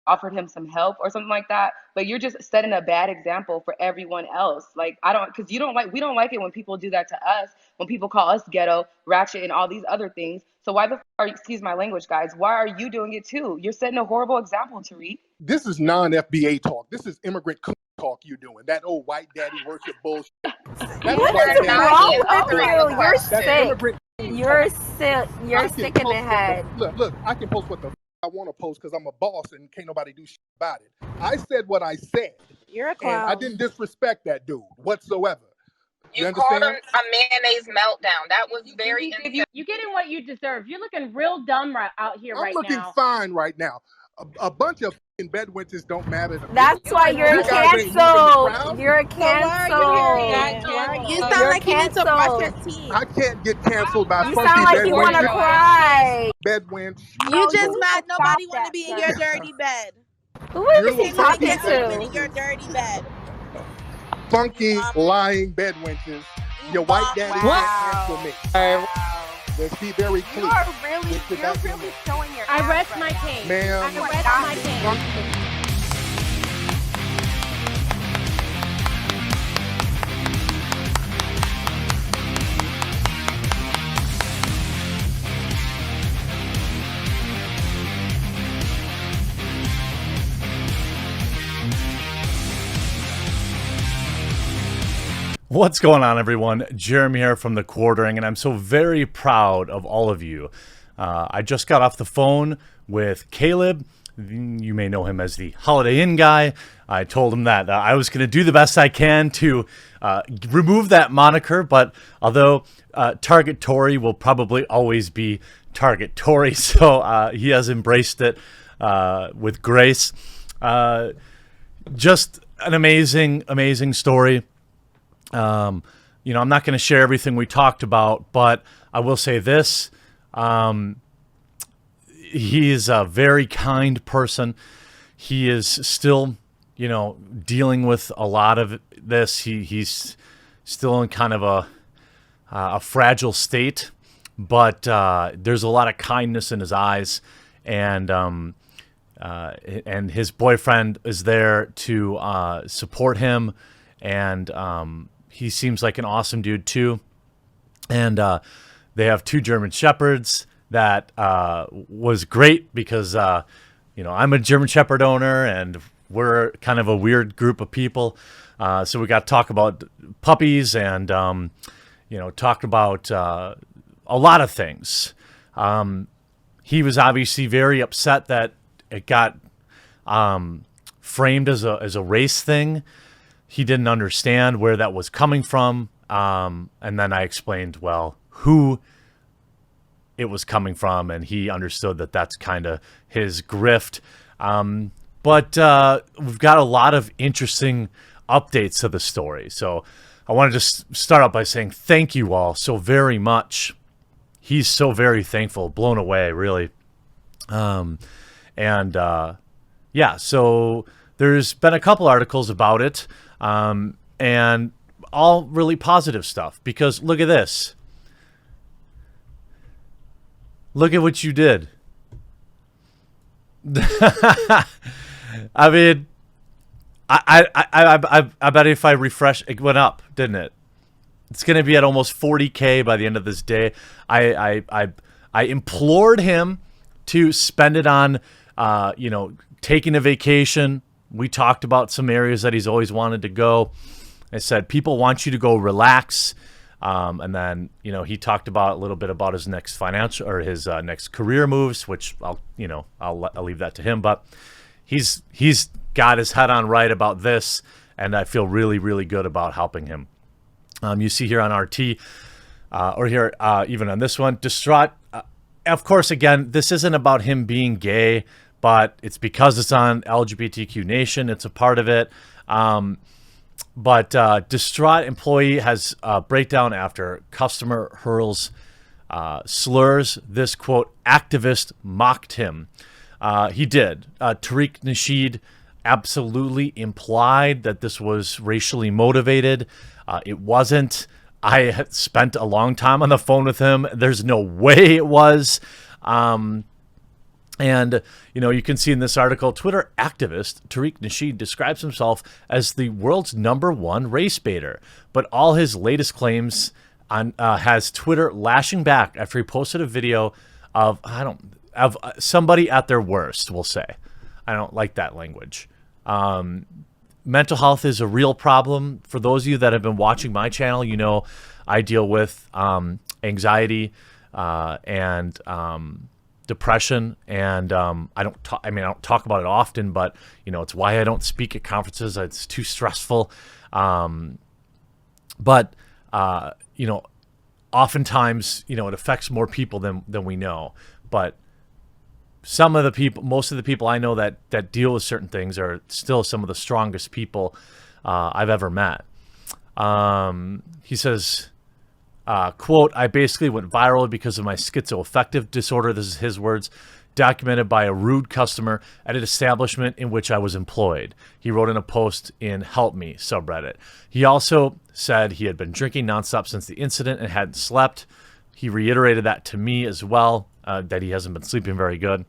offered him some help or something like that. But you're just setting a bad example for everyone else. Like, I don't, because we don't like it when people do that to us, when people call us ghetto, ratchet, and all these other things. So why the excuse my language, guys, why are you doing it too? You're setting a horrible example, Tariq. This is non-FBA talk. This is immigrant talk you're doing. That old white daddy worship bullshit. That's What is wrong with you? You're sick. You're sick. You're sick in the head. Look, I can post what the I want to post because I'm a boss and can't nobody do shit about it. I said what I said. You're a clown. And I didn't disrespect that dude whatsoever. You called him a mayonnaise meltdown. That was very You're getting what you deserve. You're looking real dumb out here right now. I'm looking fine right now. A bunch of bedwinches don't matter. That's why you're canceled. You're canceled. You sound like you need to brush your teeth. I can't get canceled by you funky sound like bedwench. You want to cry. Bedwench. You just mad nobody want to be in your dirty bed. Who is he talking to? In your dirty bed. Funky, lying bedwenches. Your white daddy can't cancel me. Let's be very clear. You're really showing your I rest my case. Ma'am. I rest my case. What's going on, everyone? Jeremy here from The Quartering, and I'm so very proud of all of you. I just got off the phone with Caleb. You may know him as the Holiday Inn guy. I told him that I was going to do the best I can to remove that moniker, but although Target Tory will probably always be Target Tory, so he has embraced it with grace. Just an amazing story. You know, I'm not going to share everything we talked about, but I will say this. He is a very kind person. He is still, you know, dealing with a lot of this. He's still in kind of a fragile state, but there's a lot of kindness in his eyes, and his boyfriend is there to support him, and he seems like an awesome dude too. And they have 2 German Shepherds that was great because, you know, I'm a German Shepherd owner and we're kind of a weird group of people. So we got to talk about puppies and, you know, talk about a lot of things. He was obviously very upset that it got framed as a race thing. He didn't understand where that was coming from. And then I explained, well, who it was coming from, and he understood that that's kind of his grift. But we've got a lot of interesting updates to the story. So I wanted to start out by saying thank you all so very much. He's so very thankful, blown away, really. Yeah, so there's been a couple articles about it. And all really positive stuff, because look at this. Look at what you did. I mean, I bet if I refresh, it went up, didn't it? It's going to be at almost 40K by the end of this day. I implored him to spend it on, you know, taking a vacation. We talked about some areas that he's always wanted to go. I said, people want you to go relax. And then, you know, he talked about a little bit about his next financial or his next career moves, which I'll leave that to him. But he's got his head on right about this, and I feel really, really good about helping him. You see here on RT, or here even on this one, distraught. Of course, again, this isn't about him being gay, but it's because it's on LGBTQ Nation. It's a part of it. But distraught employee has a breakdown after customer hurls slurs. This, quote, activist mocked him. He did. Tariq Nasheed absolutely implied that this was racially motivated. It wasn't. I had spent a long time on the phone with him. There's no way it was. And, you can see in this article, Twitter activist Tariq Nasheed describes himself as the world's #1 race baiter. But all his latest claims has Twitter lashing back after he posted a video of somebody at their worst, we'll say. I don't like that language. Mental health is a real problem. For those of you that have been watching my channel, I deal with anxiety and depression, and I don't talk about it often, but it's why I don't speak at conferences. It's too stressful. But oftentimes it affects more people than we know. But most of the people I know that deal with certain things are still some of the strongest people I've ever met. He says, quote, "I basically went viral because of my schizoaffective disorder." This is his words. "Documented by a rude customer at an establishment in which I was employed." He wrote in a post in Help Me subreddit. He also said he had been drinking nonstop since the incident and hadn't slept. He reiterated that to me as well, that he hasn't been sleeping very good.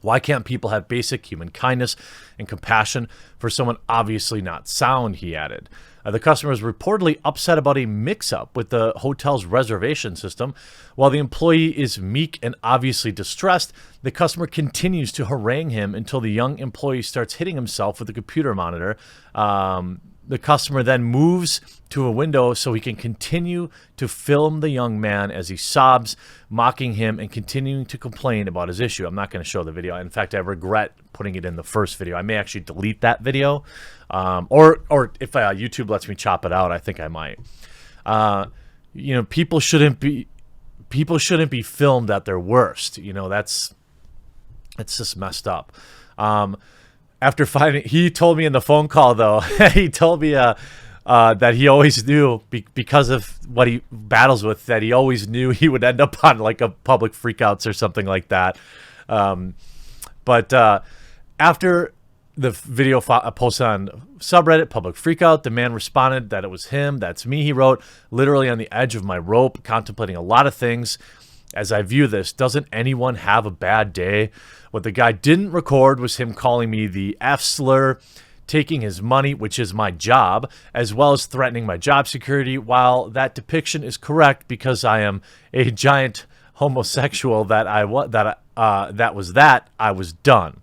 Why can't people have basic human kindness and compassion for someone obviously not sound, he added. The customer is reportedly upset about a mix-up with the hotel's reservation system. While the employee is meek and obviously distressed, the customer continues to harangue him until the young employee starts hitting himself with the computer monitor. The customer then moves to a window so he can continue to film the young man as he sobs, mocking him and continuing to complain about his issue. I'm not going to show the video. In fact, I regret putting it in the first video. I may actually delete that video. Or if YouTube lets me chop it out, I think I might. People shouldn't be filmed at their worst. It's just messed up. After finding, he told me in the phone call, though, he told me that he always knew, because of what he battles with, that he always knew he would end up on like a public freakouts or something like that. But after the video posted on subreddit, public freakout, the man responded that it was him. "That's me," he wrote, "literally on the edge of my rope, contemplating a lot of things. As I view this, doesn't anyone have a bad day? What the guy didn't record was him calling me the F slur, taking his money, which is my job, as well as threatening my job security. While that depiction is correct because I am a giant homosexual I was done."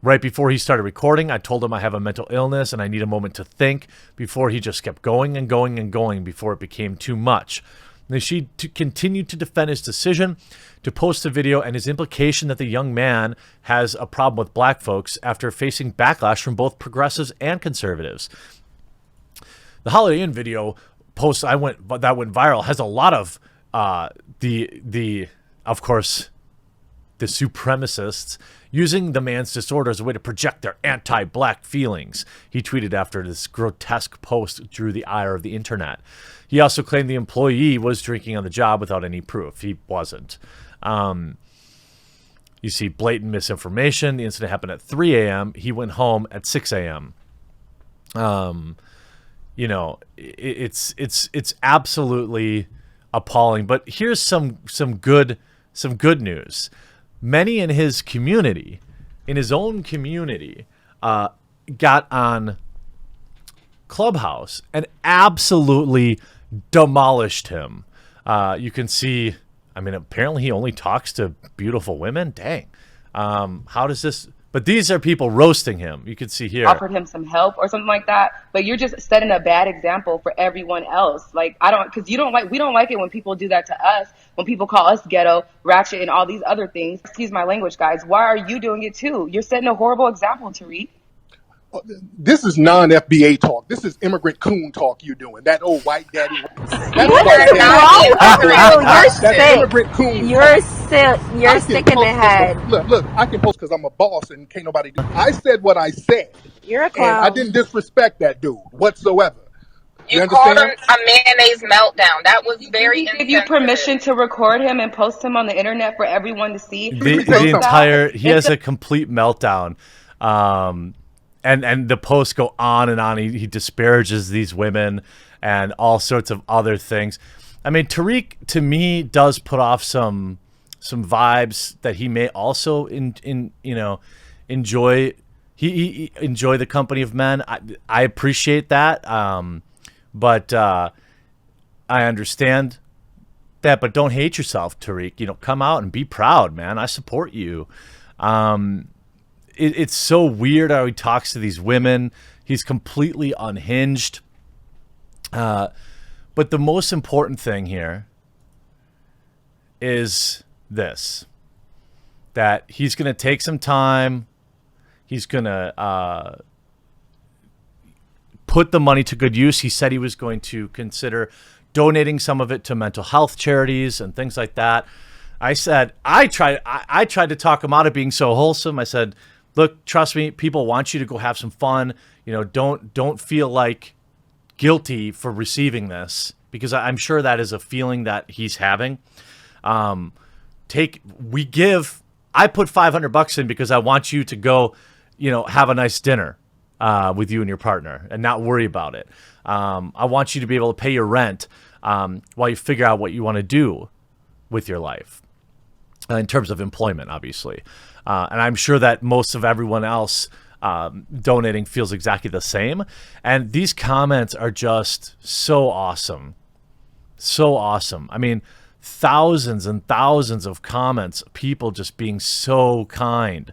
Right before he started recording, I told him I have a mental illness and I need a moment to think, before he just kept going and going and going before it became too much. Nasheed continued to defend his decision to post the video and his implication that the young man has a problem with black folks after facing backlash from both progressives and conservatives. The Holiday Inn video post that went viral has a lot of of course, the supremacists using the man's disorder as a way to project their anti-black feelings. He tweeted after this grotesque post drew the ire of the internet. He also claimed the employee was drinking on the job without any proof. He wasn't. You see blatant misinformation. The incident happened at 3 a.m. He went home at 6 a.m. It's absolutely appalling. But here's some good news. Many in his community, in his own community, got on Clubhouse and absolutely demolished him. You can see, apparently he only talks to beautiful women. Dang. How does this... But these are people roasting him. You can see here. Offered him some help or something like that. But you're just setting a bad example for everyone else. We don't like it when people do that to us. When people call us ghetto, ratchet, and all these other things. Excuse my language, guys. Why are you doing it too? You're setting a horrible example, Tariq. This is non-FBA talk. This is immigrant coon talk you're doing. That old white daddy. That's immigrant coon. You're sick in the head. Look, I can post because I'm a boss and can't nobody do. I said what I said. You're a clown. And I didn't disrespect that dude whatsoever. You called him a mayonnaise meltdown. That was very insensitive. Give you permission to record him and post him on the internet for everyone to see? He has a complete meltdown. And the posts go on and on. He disparages these women and all sorts of other things. Tariq, to me, does put off some some vibes that he may also enjoy. He enjoy the company of men. I appreciate that, but I understand that. But don't hate yourself, Tariq. Come out and be proud, man. I support you. It's so weird how he talks to these women. He's completely unhinged. But the most important thing here is this, that he's going to take some time. He's going to put the money to good use. He said he was going to consider donating some of it to mental health charities and things like that. I said, I tried to talk him out of being so wholesome. I said, look, trust me, people want you to go have some fun. Don't feel like guilty for receiving this, because I'm sure that is a feeling that he's having. I put $500 in because I want you to go, have a nice dinner with you and your partner and not worry about it. I want you to be able to pay your rent while you figure out what you want to do with your life in terms of employment, obviously. And I'm sure that most of everyone else donating feels exactly the same. And these comments are just so awesome. So awesome. I mean, thousands and thousands of comments, people just being so kind.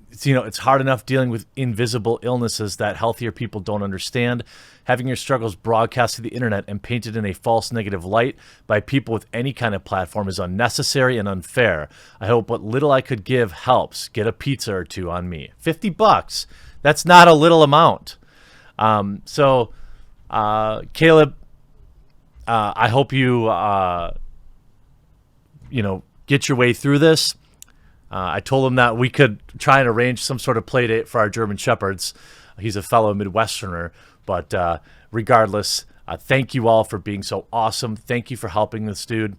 It's hard enough dealing with invisible illnesses that healthier people don't understand. Having your struggles broadcast to the internet and painted in a false negative light by people with any kind of platform is unnecessary and unfair. I hope what little I could give helps. Get a pizza or two on me. $50. That's not a little amount. Caleb, I hope you, get your way through this. I told him that we could try and arrange some sort of play date for our German Shepherds. He's a fellow Midwesterner, but regardless, thank you all for being so awesome. Thank you for helping this dude.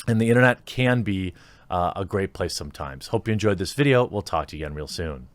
And the internet can be a great place sometimes. Hope you enjoyed this video. We'll talk to you again real soon.